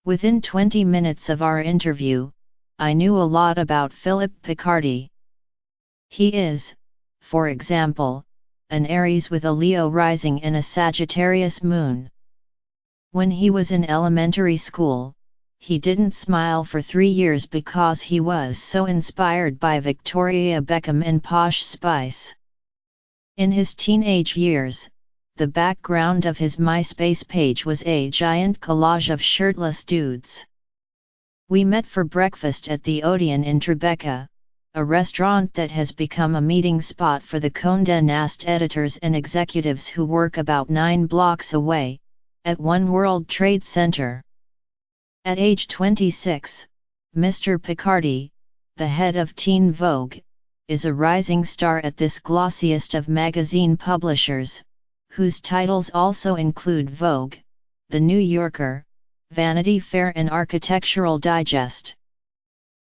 Within 20 minutes of our interview, I knew a lot about Philippe Picardy. He is, for example, an Aries with a Leo rising and a Sagittarius moon. When he was in elementary school, he didn't smile for 3 years because he was so inspired by Victoria Beckham and Posh Spice. In his teenage years, the background of his MySpace page was a giant collage of shirtless dudes. We met for breakfast at the Odeon in Tribeca, a restaurant that has become a meeting spot for the Condé Nast editors and executives who work about 9 blocks away, at One World Trade Center. At age 26, Mr. Picardy, the head of Teen Vogue, is a rising star at this glossiest of magazine publishers, whose titles also include Vogue, The New Yorker, Vanity Fair and Architectural Digest.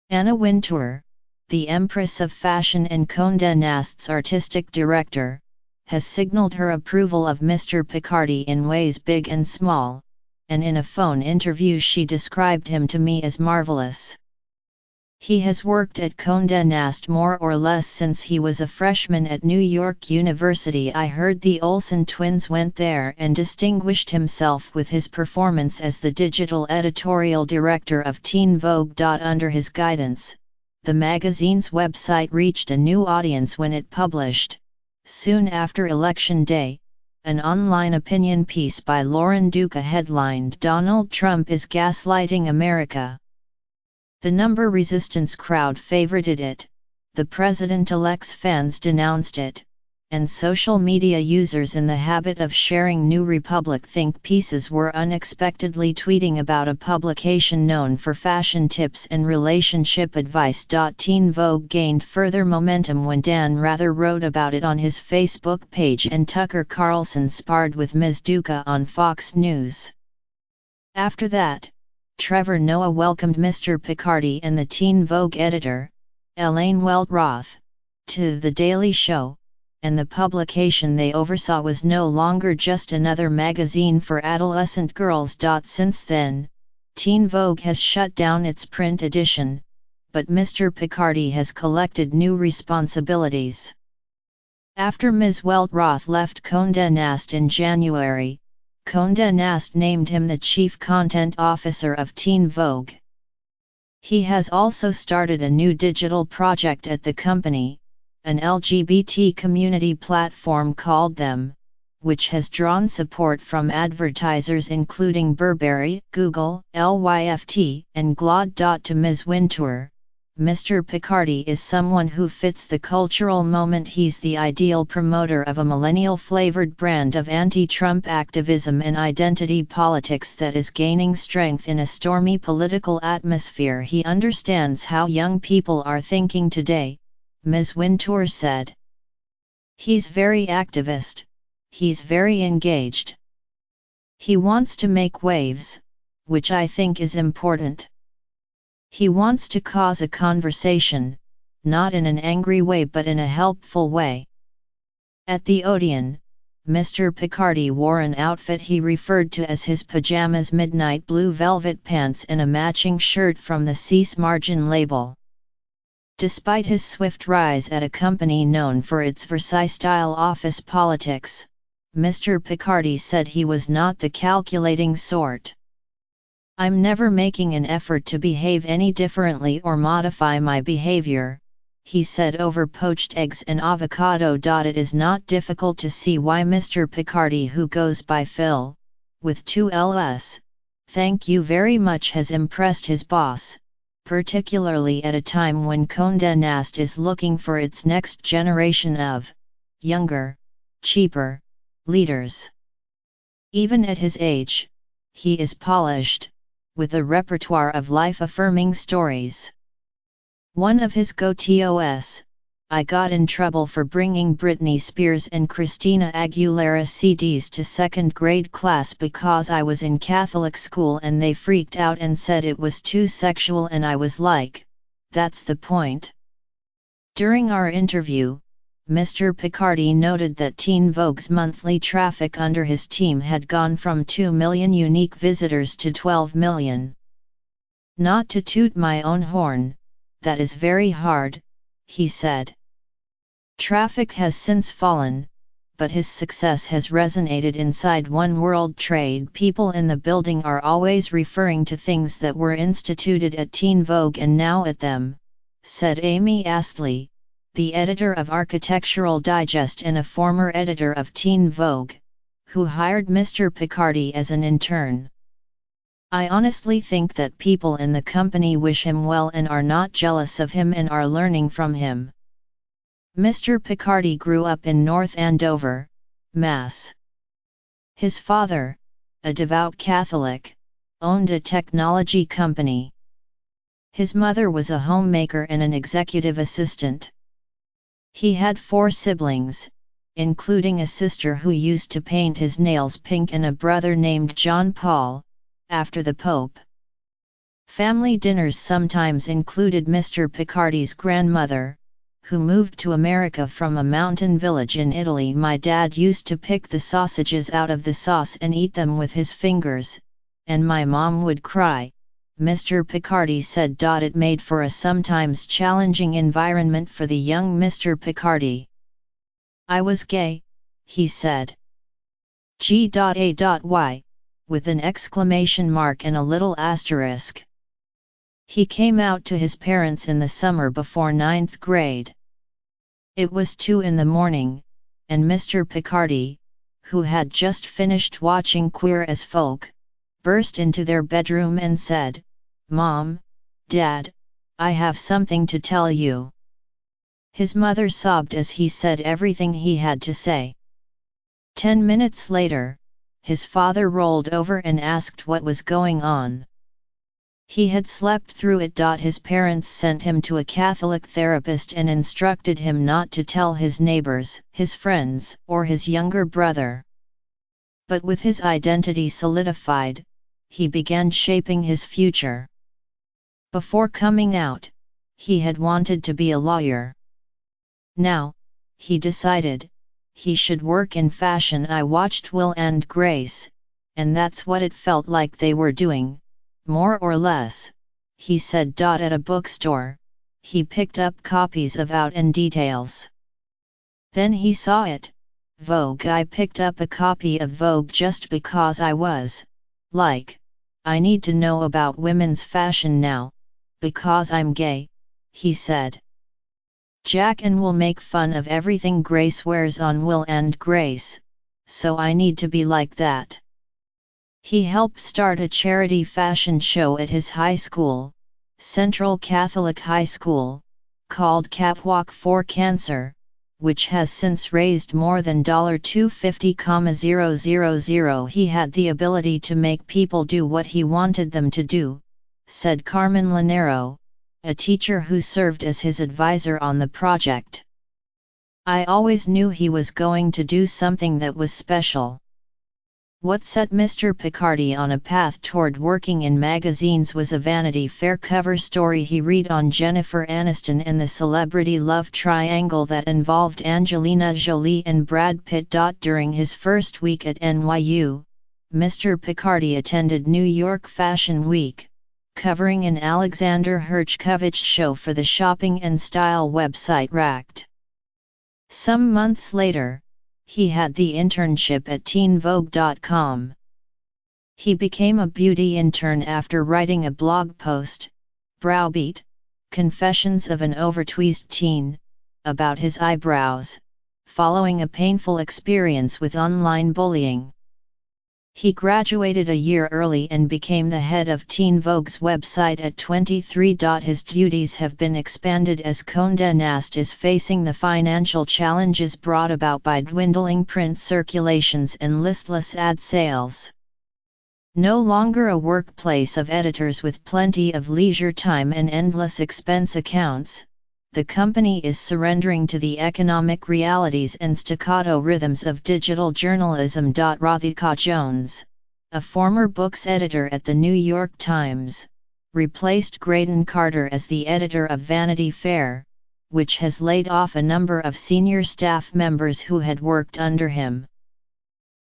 Anna Wintour, the Empress of Fashion and Condé Nast's artistic director, has signaled her approval of Mr. Picardy in ways big and small, and in a phone interview she described him to me as marvelous. He has worked at Condé Nast more or less since he was a freshman at New York University. I heard the Olsen twins went there and distinguished himself with his performance as the digital editorial director of Teen Vogue. Under his guidance, the magazine's website reached a new audience when it published, soon after Election Day, an online opinion piece by Lauren Duca headlined "Donald Trump is Gaslighting America." The number resistance crowd favorited it, the president-elect's fans denounced it, and social media users in the habit of sharing New Republic think pieces were unexpectedly tweeting about a publication known for fashion tips and relationship advice. Teen Vogue gained further momentum when Dan Rather wrote about it on his Facebook page and Tucker Carlson sparred with Ms. Duca on Fox News. After that, Trevor Noah welcomed Mr. Picardy and the Teen Vogue editor, Elaine Weltroth, to The Daily Show, and the publication they oversaw was no longer just another magazine for adolescent girls. Since then, Teen Vogue has shut down its print edition, but Mr. Picardy has collected new responsibilities. After Ms. Weltroth left Condé Nast in January, Condé Nast named him the Chief Content Officer of Teen Vogue. He has also started a new digital project at the company, an LGBT community platform called Them, which has drawn support from advertisers including Burberry, Google, Lyft, and Glad. To Ms. Wintour, Mr. Picardy is someone who fits the cultural moment. He's the ideal promoter of a millennial-flavored brand of anti-Trump activism and identity politics that is gaining strength in a stormy political atmosphere. He understands how young people are thinking today, Ms. Wintour said. He's very activist, he's very engaged. He wants to make waves, which I think is important. He wants to cause a conversation, not in an angry way but in a helpful way. At the Odeon, Mr. Picardy wore an outfit he referred to as his pajamas: midnight blue velvet pants and a matching shirt from the Cease Margin label. Despite his swift rise at a company known for its Versailles-style office politics, Mr. Picardy said he was not the calculating sort. "I'm never making an effort to behave any differently or modify my behavior," he said over poached eggs and avocado. It is not difficult to see why Mr. Picardy, who goes by Phil, with 2 L's, thank you very much, has impressed his boss, particularly at a time when Condé Nast is looking for its next generation of younger, cheaper leaders. Even at his age, he is polished, with a repertoire of life-affirming stories. One of his go-tos, "I got in trouble for bringing Britney Spears and Christina Aguilera CDs to second-grade class because I was in Catholic school and they freaked out and said it was too sexual, and I was like, that's the point." During our interview, Mr. Picardy noted that Teen Vogue's monthly traffic under his team had gone from 2 million unique visitors to 12 million. Not to toot my own horn, that is very hard, he said. Traffic has since fallen, but his success has resonated inside One World Trade. People in the building are always referring to things that were instituted at Teen Vogue and now at them, said Amy Astley, the editor of Architectural Digest and a former editor of Teen Vogue, who hired Mr. Picardi as an intern. I honestly think that people in the company wish him well and are not jealous of him and are learning from him. Mr. Picardi grew up in North Andover, Mass. His father, a devout Catholic, owned a technology company. His mother was a homemaker and an executive assistant. He had 4 siblings, including a sister who used to paint his nails pink and a brother named John Paul, after the Pope. Family dinners sometimes included Mr. Picardi's grandmother, who moved to America from a mountain village in Italy. My dad used to pick the sausages out of the sauce and eat them with his fingers, and my mom would cry, Mr. Picardi said. It made for a sometimes challenging environment for the young Mr. Picardi. I was gay, he said. G.A.Y, with an exclamation mark and a little asterisk. He came out to his parents in the summer before 9th grade. It was 2 in the morning, and Mr. Picardi, who had just finished watching Queer as Folk, burst into their bedroom and said, Mom, Dad, I have something to tell you. His mother sobbed as he said everything he had to say. 10 minutes later, his father rolled over and asked what was going on. He had slept through it. His parents sent him to a Catholic therapist and instructed him not to tell his neighbors, his friends, or his younger brother. But with his identity solidified, he began shaping his future. Before coming out, he had wanted to be a lawyer. Now, he decided, he should work in fashion. I watched Will and Grace, and that's what it felt like they were doing, more or less, he said. At a bookstore, he picked up copies of Out and Details. Then he saw it, Vogue. I picked up a copy of Vogue just because I was, like, I need to know about women's fashion now, because I'm gay, he said. Jack and Will make fun of everything Grace wears on Will and Grace, so I need to be like that. He helped start a charity fashion show at his high school, Central Catholic High School, called Catwalk for Cancer, which has since raised more than $250,000. He had the ability to make people do what he wanted them to do, said Carmen Lanero, a teacher who served as his advisor on the project. I always knew he was going to do something that was special. What set Mr. Picardi on a path toward working in magazines was a Vanity Fair cover story he read on Jennifer Aniston and the celebrity love triangle that involved Angelina Jolie and Brad Pitt. During his first week at NYU, Mr. Picardi attended New York Fashion Week, covering an Alexander Herchkovich show for the shopping and style website Racked. Some months later, he had the internship at teenvogue.com. He became a beauty intern after writing a blog post, Browbeat, Confessions of an Overtweezed Teen, about his eyebrows, following a painful experience with online bullying. He graduated a year early and became the head of Teen Vogue's website at 23. His duties have been expanded as Condé Nast is facing the financial challenges brought about by dwindling print circulations and listless ad sales. No longer a workplace of editors with plenty of leisure time and endless expense accounts, the company is surrendering to the economic realities and staccato rhythms of digital journalism. Radhika Jones, a former books editor at the New York Times, replaced Graydon Carter as the editor of Vanity Fair, which has laid off a number of senior staff members who had worked under him.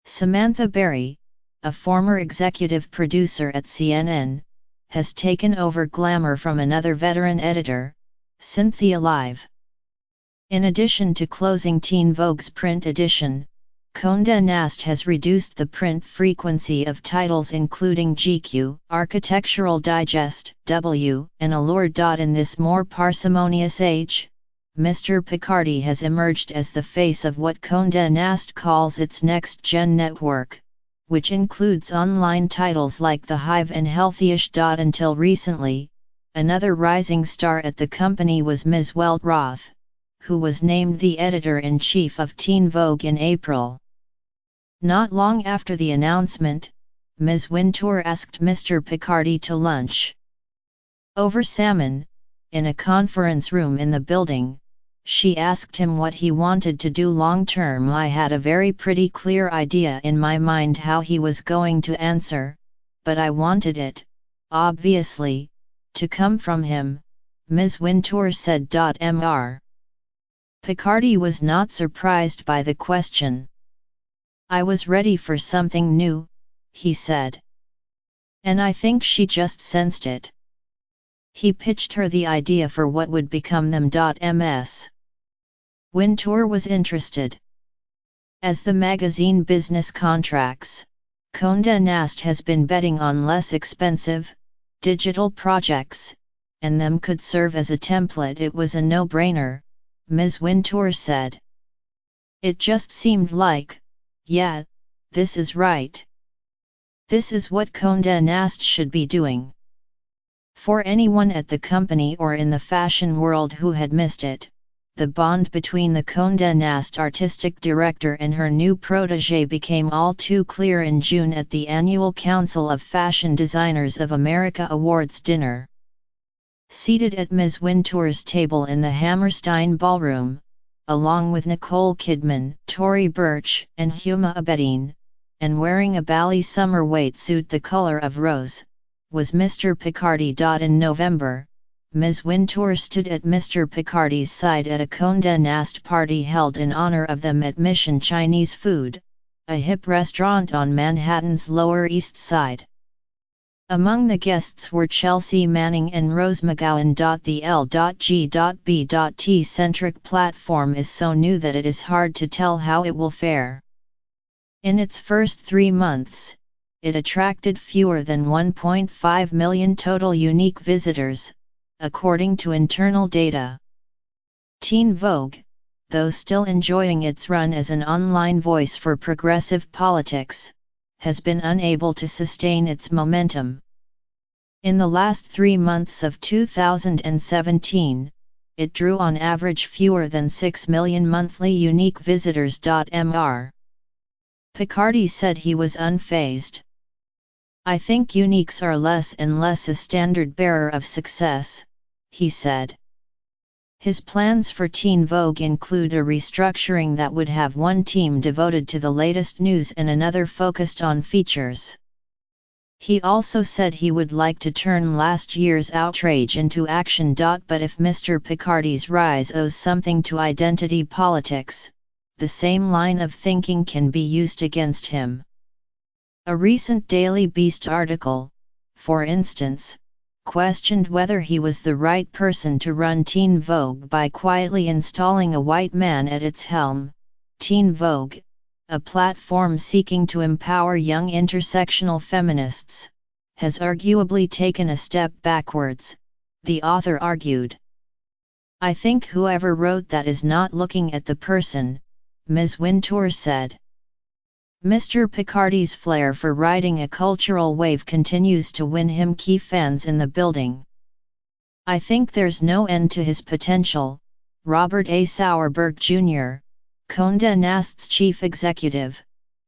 Samantha Berry, a former executive producer at CNN, has taken over glamour from another veteran editor, Cynthia Live. In addition to closing Teen Vogue's print edition, Condé Nast has reduced the print frequency of titles including GQ, Architectural Digest, W, and Allure. In this more parsimonious age, Mr. Picardi has emerged as the face of what Condé Nast calls its next-gen network, which includes online titles like The Hive and Healthyish. Until recently, another rising star at the company was Ms. Welt Roth, who was named the editor-in-chief of Teen Vogue in April. Not long after the announcement, Ms. Wintour asked Mr. Picardi to lunch over salmon, in a conference room in the building. She asked him what he wanted to do long-term. I had a very pretty clear idea in my mind how he was going to answer, but I wanted it, obviously, to come from him, Ms. Wintour said. Mr. Picardi was not surprised by the question. I was ready for something new, he said. And I think she just sensed it. He pitched her the idea for what would become them. Ms. Wintour was interested. As the magazine business contracts, Condé Nast has been betting on less expensive, digital projects, and them could serve as a template. It was a no-brainer, Ms. Wintour said. It just seemed like, yeah, this is right. This is what Condé Nast should be doing. For anyone at the company or in the fashion world who had missed it, the bond between the Condé Nast artistic director and her new protégé became all too clear in June at the annual Council of Fashion Designers of America Awards dinner. Seated at Ms. Wintour's table in the Hammerstein Ballroom, along with Nicole Kidman, Tory Burch, and Huma Abedin, and wearing a bally summer weight suit the color of rose, was Mr. Picardi. In November, Ms. Wintour stood at Mr. Picardi's side at a Condé Nast party held in honor of them at Mission Chinese Food, a hip restaurant on Manhattan's Lower East Side. Among the guests were Chelsea Manning and Rose McGowan. The L.G.B.T-centric platform is so new that it is hard to tell how it will fare. In its first 3 months, it attracted fewer than 1.5 million total unique visitors, according to internal data. Teen Vogue, though still enjoying its run as an online voice for progressive politics, has been unable to sustain its momentum. In the last 3 months of 2017, it drew on average fewer than 6 million monthly unique visitors. Mr. Picardi said he was unfazed. I think uniques are less and less a standard bearer of success, he said. His plans for Teen Vogue include a restructuring that would have one team devoted to the latest news and another focused on features. He also said he would like to turn last year's outrage into action. But if Mr. Picardi's rise owes something to identity politics, the same line of thinking can be used against him. A recent Daily Beast article, for instance, questioned whether he was the right person to run Teen Vogue by quietly installing a white man at its helm. Teen Vogue, a platform seeking to empower young intersectional feminists, has arguably taken a step backwards, the author argued. I think whoever wrote that is not looking at the person, Ms. Wintour said. Mr. Picardi's flair for riding a cultural wave continues to win him key fans in the building. I think there's no end to his potential, Robert A. Sauerberg Jr., Condé Nast's chief executive,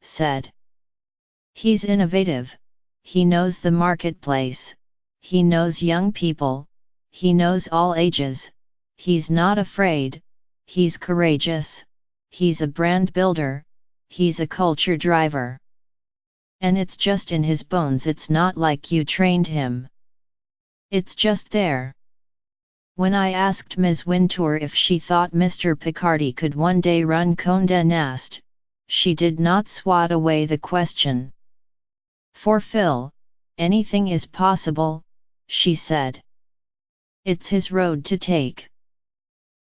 said. He's innovative, he knows the marketplace, he knows young people, he knows all ages, he's not afraid, he's courageous, he's a brand builder, he's a culture driver. And it's just in his bones. It's not like you trained him. It's just there. When I asked Ms. Wintour if she thought Mr. Picardi could one day run Condé Nast, she did not swat away the question. For Phil, anything is possible, she said. It's his road to take.